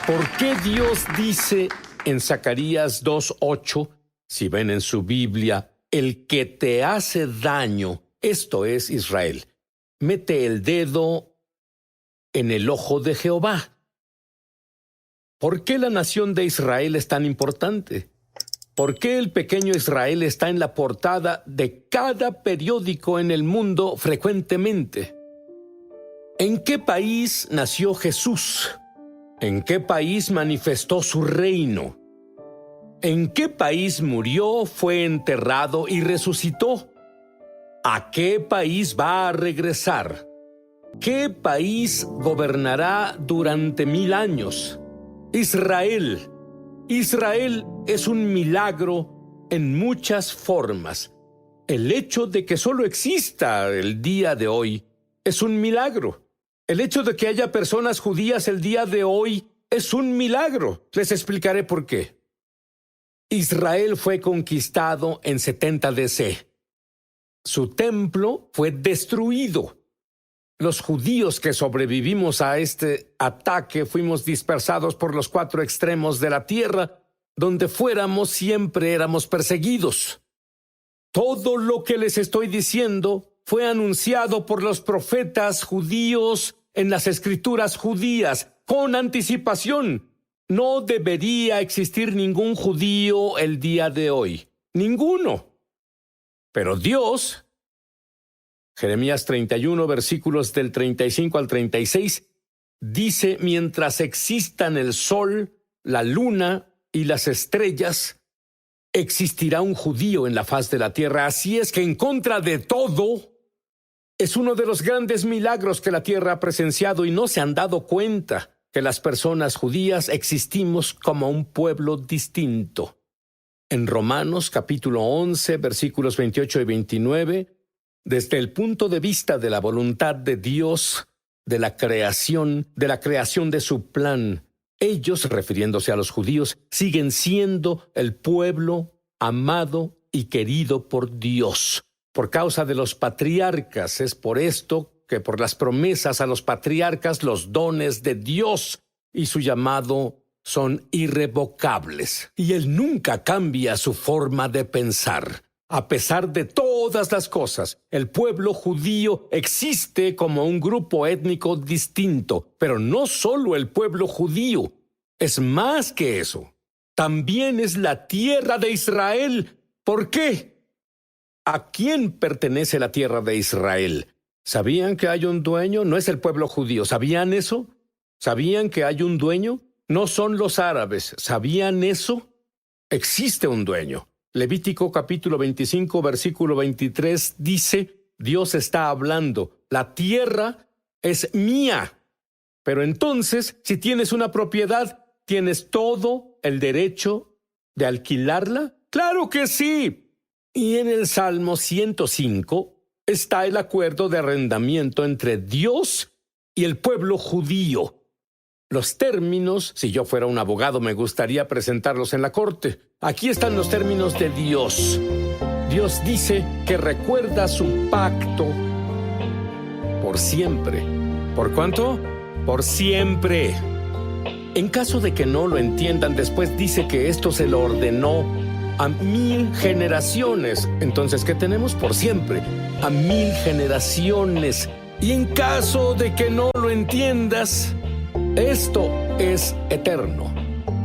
¿Por qué Dios dice en Zacarías 2:8, si ven en su Biblia, el que te hace daño, esto es Israel, mete el dedo en el ojo de Jehová? ¿Por qué la nación de Israel es tan importante? ¿Por qué el pequeño Israel está en la portada de cada periódico en el mundo frecuentemente? ¿En qué país nació Jesús? ¿En qué país manifestó su reino? ¿En qué país murió, fue enterrado y resucitó? ¿A qué país va a regresar? ¿Qué país gobernará durante 1000 años? Israel. Israel es un milagro en muchas formas. El hecho de que solo exista el día de hoy es un milagro. El hecho de que haya personas judías el día de hoy es un milagro. Les explicaré por qué. Israel fue conquistado en 70 DC. Su templo fue destruido. Los judíos que sobrevivimos a este ataque fuimos dispersados por los 4 extremos de la tierra. Donde fuéramos siempre éramos perseguidos. Todo lo que les estoy diciendo fue anunciado por los profetas judíos en las escrituras judías, con anticipación. No debería existir ningún judío el día de hoy. Ninguno. Pero Dios, Jeremías 31, versículos del 35 al 36, dice: mientras existan el sol, la luna y las estrellas, existirá un judío en la faz de la tierra. Así es que en contra de todo, es uno de los grandes milagros que la tierra ha presenciado y no se han dado cuenta que las personas judías existimos como un pueblo distinto. En Romanos capítulo 11, versículos 28 y 29, desde el punto de vista de la voluntad de Dios, de la creación de su plan, ellos, refiriéndose a los judíos, siguen siendo el pueblo amado y querido por Dios. Por causa de los patriarcas, es por esto que por las promesas a los patriarcas, los dones de Dios y su llamado son irrevocables. Y Él nunca cambia su forma de pensar. A pesar de todas las cosas, el pueblo judío existe como un grupo étnico distinto. Pero no solo el pueblo judío, es más que eso. También es la tierra de Israel. ¿Por qué? ¿A quién pertenece la tierra de Israel? ¿Sabían que hay un dueño? No es el pueblo judío. ¿Sabían eso? ¿Sabían que hay un dueño? No son los árabes. ¿Sabían eso? Existe un dueño. Levítico capítulo 25, versículo 23 dice: Dios está hablando, la tierra es mía. Pero entonces, si tienes una propiedad, ¿tienes todo el derecho de alquilarla? ¡Claro que sí! Y en el Salmo 105 está el acuerdo de arrendamiento entre Dios y el pueblo judío. Los términos, si yo fuera un abogado, me gustaría presentarlos en la corte. Aquí están los términos de Dios. Dios dice que recuerda su pacto por siempre. ¿Por cuánto? Por siempre. En caso de que no lo entiendan, después dice que esto se lo ordenó a 1000 generaciones. Entonces, ¿qué tenemos? Por siempre. A 1000 generaciones. Y en caso de que no lo entiendas, esto es eterno.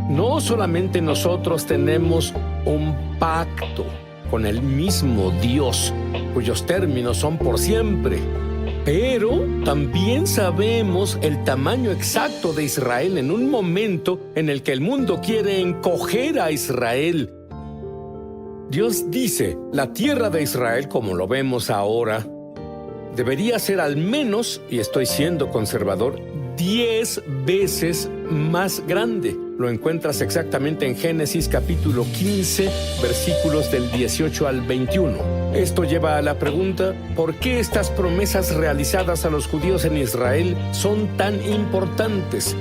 No solamente nosotros tenemos un pacto con el mismo Dios, cuyos términos son por siempre, pero también sabemos el tamaño exacto de Israel en un momento en el que el mundo quiere encoger a Israel. Dios dice, la tierra de Israel, como lo vemos ahora, debería ser al menos, y estoy siendo conservador, 10 veces más grande. Lo encuentras exactamente en Génesis capítulo 15, versículos del 18 al 21. Esto lleva a la pregunta, ¿por qué estas promesas realizadas a los judíos en Israel son tan importantes?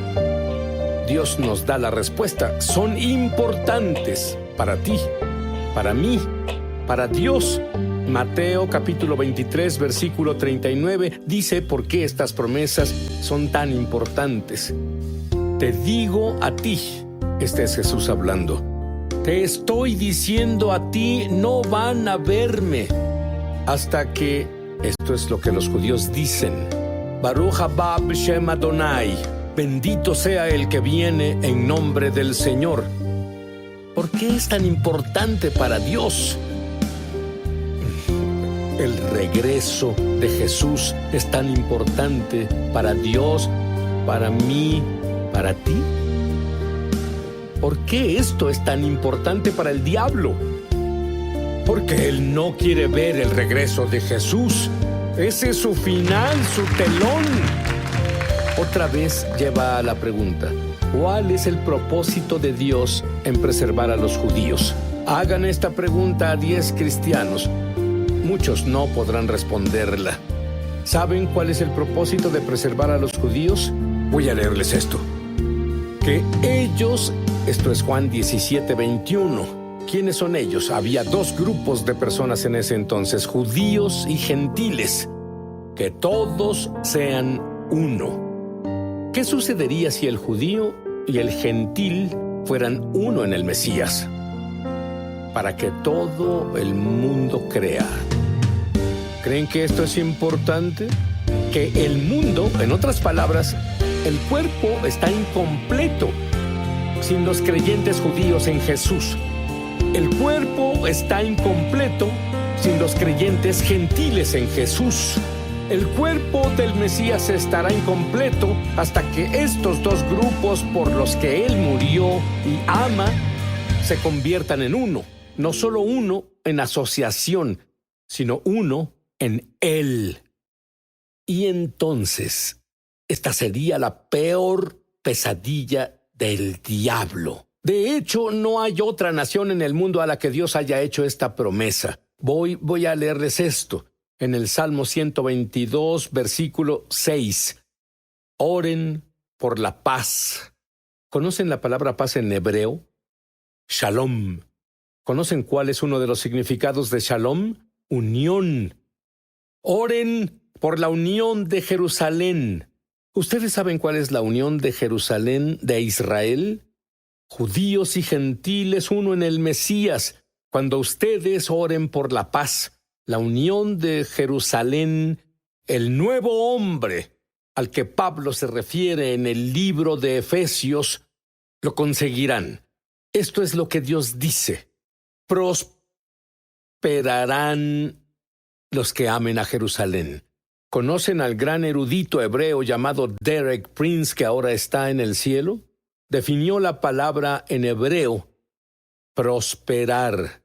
Dios nos da la respuesta. Son importantes para ti, para mí, para Dios. Mateo capítulo 23, versículo 39 dice por qué estas promesas son tan importantes. Te digo a ti, este es Jesús hablando, te estoy diciendo a ti, no van a verme hasta que, esto es lo que los judíos dicen, Baruch haba b'shem Adonai, bendito sea el que viene en nombre del Señor. ¿Por qué es tan importante para Dios? El regreso de Jesús es tan importante para Dios, para mí, para ti. ¿Por qué esto es tan importante para el diablo? Porque él no quiere ver el regreso de Jesús. Ese es su final, su telón. Otra vez lleva a la pregunta: ¿cuál es el propósito de Dios en preservar a los judíos? Hagan esta pregunta a 10 cristianos. Muchos no podrán responderla. ¿Saben cuál es el propósito de preservar a los judíos? Voy a leerles esto. Que ellos, esto es Juan 17:21. ¿Quiénes son ellos? Había 2 grupos de personas en ese entonces, judíos y gentiles. Que todos sean uno. ¿Qué sucedería si el judío y el gentil fueran uno en el Mesías? Para que todo el mundo crea. ¿Creen que esto es importante? Que el mundo, en otras palabras, el cuerpo está incompleto sin los creyentes judíos en Jesús. El cuerpo está incompleto sin los creyentes gentiles en Jesús. El cuerpo del Mesías estará incompleto hasta que estos 2 grupos por los que Él murió y ama se conviertan en uno. No solo uno en asociación, sino uno en Él. Y entonces, esta sería la peor pesadilla del diablo. De hecho, no hay otra nación en el mundo a la que Dios haya hecho esta promesa. Voy a leerles esto. En el Salmo 122, versículo 6. Oren por la paz. ¿Conocen la palabra paz en hebreo? Shalom. ¿Conocen cuál es uno de los significados de Shalom? Unión. Oren por la unión de Jerusalén. ¿Ustedes saben cuál es la unión de Jerusalén de Israel? Judíos y gentiles, uno en el Mesías. Cuando ustedes oren por la paz, la unión de Jerusalén, el nuevo hombre al que Pablo se refiere en el libro de Efesios, lo conseguirán. Esto es lo que Dios dice. Prosperarán los que amen a Jerusalén. ¿Conocen al gran erudito hebreo llamado Derek Prince, que ahora está en el cielo? Definió la palabra en hebreo, prosperar.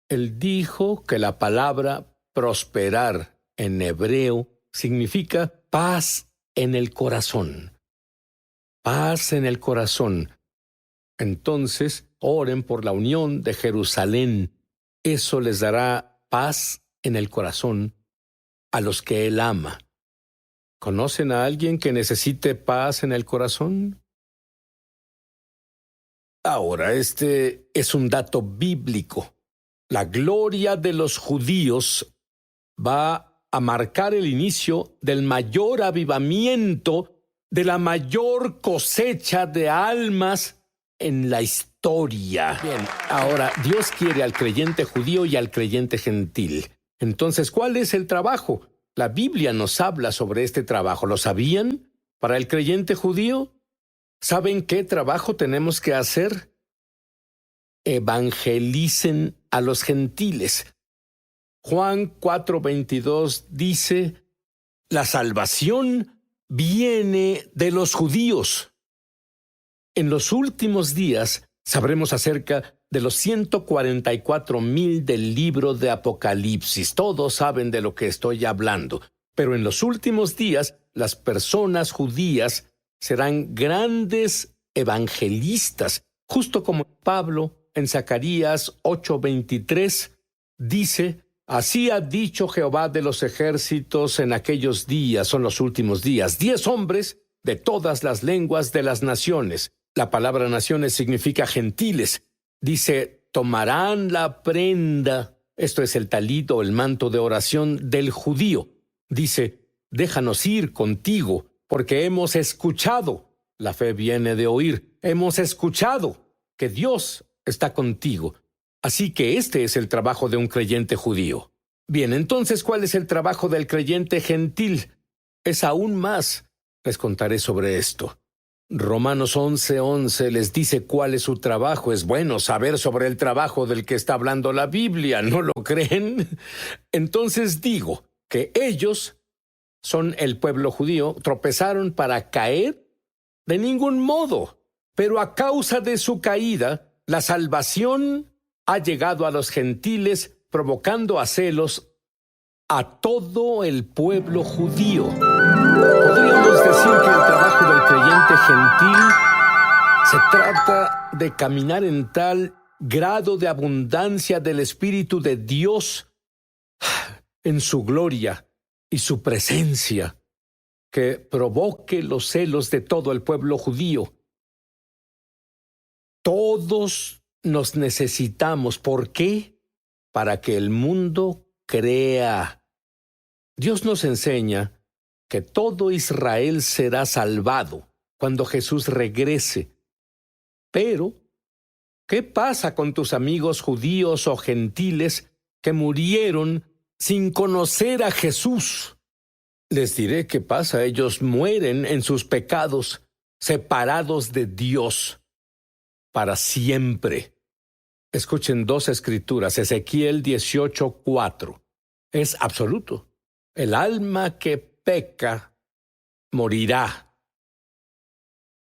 Él dijo que la palabra prosperar en hebreo significa paz en el corazón. Paz en el corazón. Entonces, oren por la unión de Jerusalén. Eso les dará paz en el corazón a los que Él ama. ¿Conocen a alguien que necesite paz en el corazón? Ahora, este es un dato bíblico. La gloria de los judíos va a marcar el inicio del mayor avivamiento, de la mayor cosecha de almas en la historia. Bien, ahora Dios quiere al creyente judío y al creyente gentil. Entonces, ¿cuál es el trabajo? La Biblia nos habla sobre este trabajo. ¿Lo sabían? Para el creyente judío, ¿saben qué trabajo tenemos que hacer? Evangelicen a los gentiles. Juan 4:22 dice, la salvación viene de los judíos. En los últimos días sabremos acerca de los 144,000 del libro de Apocalipsis. Todos saben de lo que estoy hablando. Pero en los últimos días, las personas judías serán grandes evangelistas, justo como Pablo en Zacarías 8:23 dice, así ha dicho Jehová de los ejércitos en aquellos días, son los últimos días, 10 hombres de todas las lenguas de las naciones. La palabra naciones significa gentiles. Dice, tomarán la prenda, esto es el talit o el manto de oración del judío. Dice, déjanos ir contigo, porque hemos escuchado La fe viene de oír. Hemos escuchado que Dios está contigo. Así que este es el trabajo de un creyente judío. Bien, entonces, ¿cuál es el trabajo del creyente gentil? Es aún más. Les contaré sobre esto. Romanos 11:11 les dice cuál es su trabajo. Es bueno saber sobre el trabajo del que está hablando la Biblia, ¿no lo creen? Entonces digo que ellos son el pueblo judío, tropezaron para caer de ningún modo, pero a causa de su caída, la salvación ha llegado a los gentiles, provocando a celos a todo el pueblo judío. Podríamos decir que el trabajo del creyente gentil se trata de caminar en tal grado de abundancia del Espíritu de Dios en su gloria y su presencia, que provoque los celos de todo el pueblo judío. Todos nos necesitamos. ¿Por qué? Para que el mundo crea. Dios nos enseña que todo Israel será salvado cuando Jesús regrese. Pero, ¿qué pasa con tus amigos judíos o gentiles que murieron sin conocer a Jesús? Les diré qué pasa. Ellos mueren en sus pecados, separados de Dios para siempre. Escuchen dos escrituras. Ezequiel 18:4. Es absoluto. El alma que peca morirá.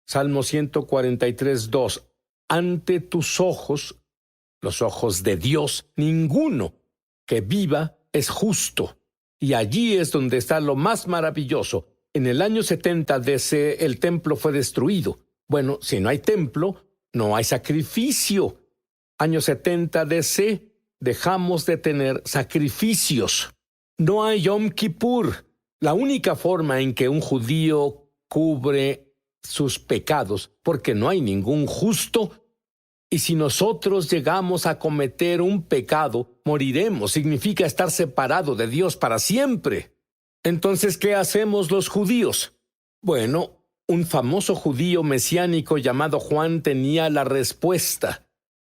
Salmo 143:2. Ante tus ojos, los ojos de Dios, ninguno que viva es justo. Y allí es donde está lo más maravilloso. En el año 70 DC el templo fue destruido. Bueno, si no hay templo, no hay sacrificio. Año 70 DC, dejamos de tener sacrificios. No hay Yom Kippur. La única forma en que un judío cubre sus pecados, porque no hay ningún justo. Y si nosotros llegamos a cometer un pecado, moriremos. Significa estar separado de Dios para siempre. Entonces, ¿qué hacemos los judíos? Bueno, un famoso judío mesiánico llamado Juan tenía la respuesta.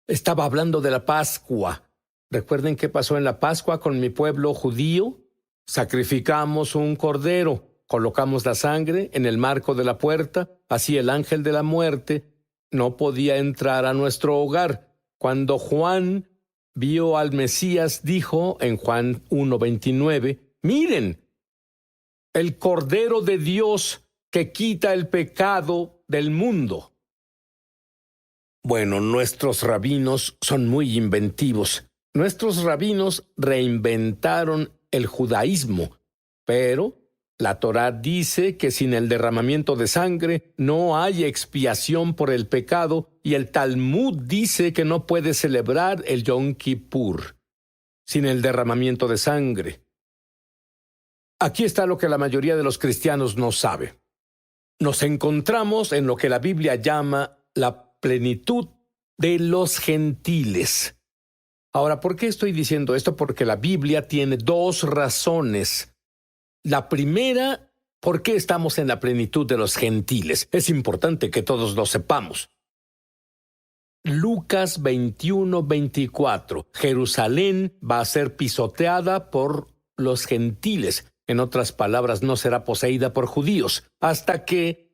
Estaba hablando de la Pascua. ¿Recuerden qué pasó en la Pascua con mi pueblo judío? Sacrificamos un cordero, colocamos la sangre en el marco de la puerta, así el ángel de la muerte no podía entrar a nuestro hogar. Cuando Juan vio al Mesías, dijo en Juan 1:29, miren, el Cordero de Dios que quita el pecado del mundo. Bueno, nuestros rabinos son muy inventivos. Nuestros rabinos reinventaron el judaísmo, pero la Torá dice que sin el derramamiento de sangre no hay expiación por el pecado, y el Talmud dice que no puede celebrar el Yom Kippur sin el derramamiento de sangre. Aquí está lo que la mayoría de los cristianos no sabe. Nos encontramos en lo que la Biblia llama la plenitud de los gentiles. Ahora, ¿por qué estoy diciendo esto? Porque la Biblia tiene dos razones. La primera, ¿por qué estamos en la plenitud de los gentiles? Es importante que todos lo sepamos. Lucas 21:24. Jerusalén va a ser pisoteada por los gentiles. En otras palabras, no será poseída por judíos hasta que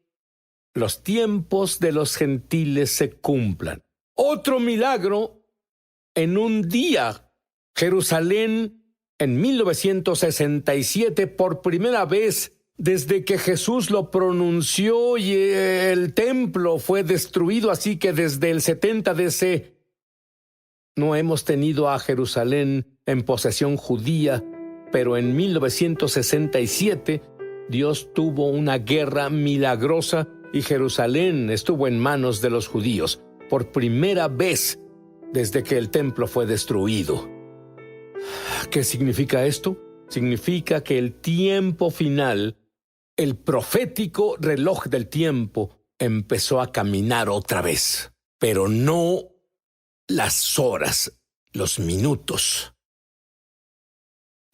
los tiempos de los gentiles se cumplan. Otro milagro en un día. Jerusalén en 1967, por primera vez desde que Jesús lo pronunció y el templo fue destruido, así que desde el 70 DC no hemos tenido a Jerusalén en posesión judía, pero en 1967 Dios tuvo una guerra milagrosa y Jerusalén estuvo en manos de los judíos por primera vez desde que el templo fue destruido. ¿Qué significa esto? Significa que el tiempo final, el profético reloj del tiempo, empezó a caminar otra vez, pero no las horas, los minutos.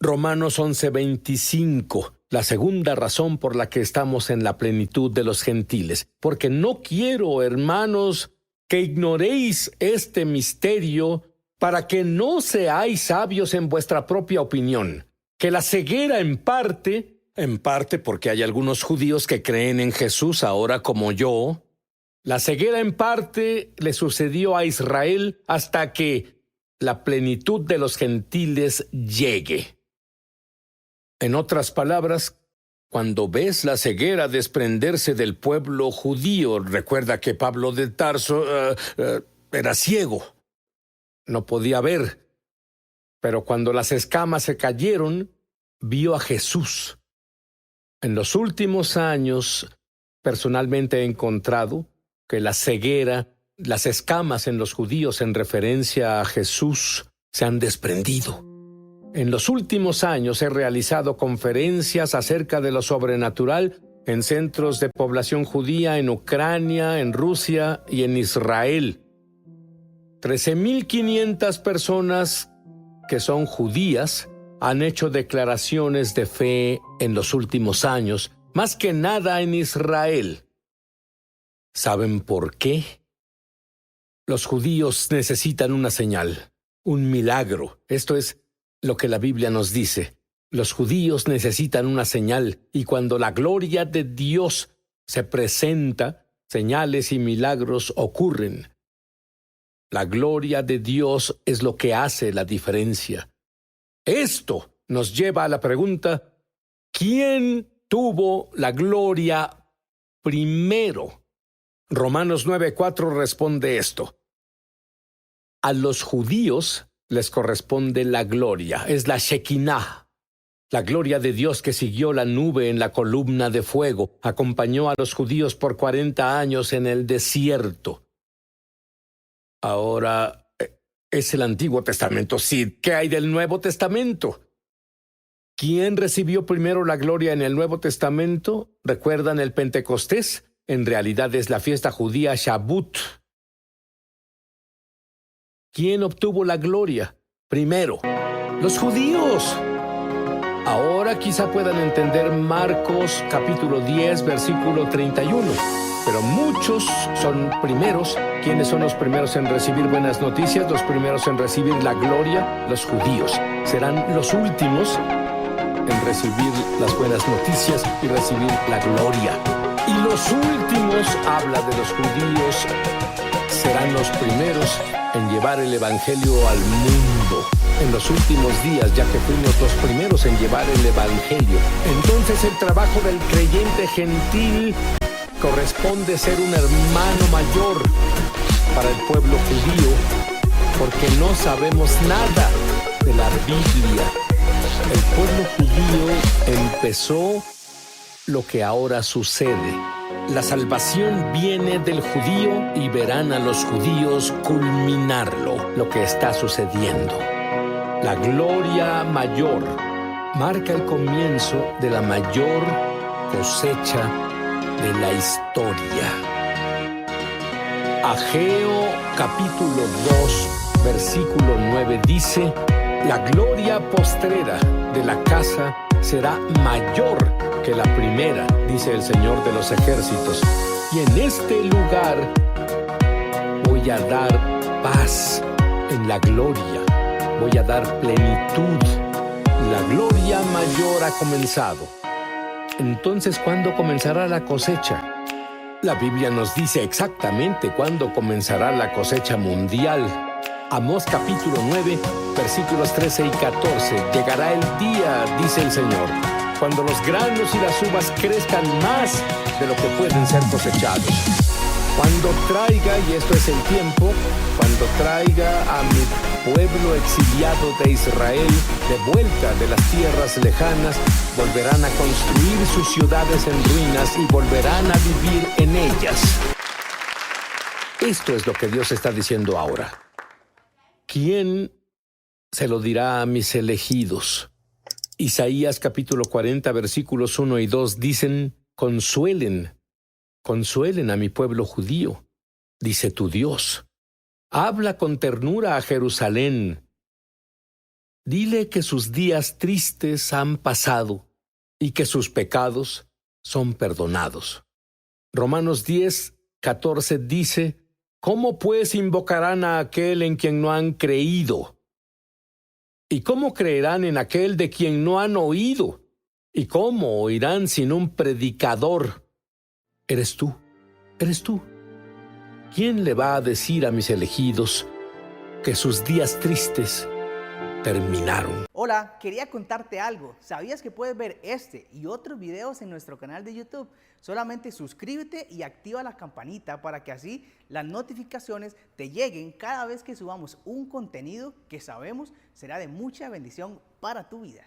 Romanos 11:25. la segunda razón por la que estamos en la plenitud de los gentiles, porque no quiero, hermanos, que ignoréis este misterio, para que no seáis sabios en vuestra propia opinión, que la ceguera en parte porque hay algunos judíos que creen en Jesús ahora como yo, la ceguera en parte le sucedió a Israel hasta que la plenitud de los gentiles llegue. En otras palabras, cuando ves la ceguera desprenderse del pueblo judío, recuerda que Pablo de Tarso era ciego, no podía ver, pero cuando las escamas se cayeron, vio a Jesús. En los últimos años, personalmente he encontrado que la ceguera, las escamas en los judíos en referencia a Jesús se han desprendido. En los últimos años he realizado conferencias acerca de lo sobrenatural en centros de población judía en Ucrania, en Rusia y en Israel. 13,500 personas que son judías han hecho declaraciones de fe en los últimos años, más que nada en Israel. ¿Saben por qué? Los judíos necesitan una señal, un milagro. Esto es lo que la Biblia nos dice. Los judíos necesitan una señal, y cuando la gloria de Dios se presenta, señales y milagros ocurren. La gloria de Dios es lo que hace la diferencia. Esto nos lleva a la pregunta: ¿quién tuvo la gloria primero? Romanos 9:4 responde esto. A los judíos les corresponde la gloria, es la Shekinah. La gloria de Dios que siguió la nube en la columna de fuego, acompañó a los judíos por 40 años en el desierto. Ahora, es el Antiguo Testamento, sí. ¿Qué hay del Nuevo Testamento? ¿Quién recibió primero la gloria en el Nuevo Testamento? ¿Recuerdan el Pentecostés? En realidad es la fiesta judía Shavuot. ¿Quién obtuvo la gloria primero? ¡Los judíos! Ahora quizá puedan entender Marcos capítulo 10, versículo 31. Pero muchos son primeros. ¿Quiénes son los primeros en recibir buenas noticias? Los primeros en recibir la gloria, los judíos. Serán los últimos en recibir las buenas noticias y recibir la gloria. Y los últimos, habla de los judíos, serán los primeros en llevar el evangelio al mundo. En los últimos días, ya que fuimos los primeros en llevar el evangelio. Entonces el trabajo del creyente gentil corresponde ser un hermano mayor para el pueblo judío, porque no sabemos nada de la Biblia. El pueblo judío empezó lo que ahora sucede. La salvación viene del judío y verán a los judíos culminarlo, lo que está sucediendo. La gloria mayor marca el comienzo de la mayor cosecha de la historia. Ageo capítulo 2, versículo 9 dice: la gloria postrera de la casa será mayor que la primera, dice el Señor de los ejércitos. Y en este lugar voy a dar paz en la gloria, voy a dar plenitud. La gloria mayor ha comenzado. Entonces, ¿cuándo comenzará la cosecha? La Biblia nos dice exactamente cuándo comenzará la cosecha mundial. Amós capítulo 9, versículos 13 y 14. Llegará el día, dice el Señor, cuando los granos y las uvas crezcan más de lo que pueden ser cosechados. Cuando traiga, y esto es el tiempo, cuando traiga a mi pueblo exiliado de Israel de vuelta de las tierras lejanas, volverán a construir sus ciudades en ruinas y volverán a vivir en ellas. Esto es lo que Dios está diciendo ahora. ¿Quién se lo dirá a mis elegidos? Isaías capítulo 40, versículos 1 y 2 dicen: consuelen a mi pueblo judío, dice tu Dios. Habla con ternura a Jerusalén. Dile que sus días tristes han pasado y que sus pecados son perdonados. Romanos 10:14 dice: ¿Cómo pues invocarán a aquel en quien no han creído? ¿Y cómo creerán en aquel de quien no han oído? ¿Y cómo oirán sin un predicador? Eres tú. ¿Quién le va a decir a mis elegidos que sus días tristes terminaron? Hola, quería contarte algo. ¿Sabías que puedes ver este y otros videos en nuestro canal de YouTube? Solamente suscríbete y activa la campanita para que así las notificaciones te lleguen cada vez que subamos un contenido que sabemos será de mucha bendición para tu vida.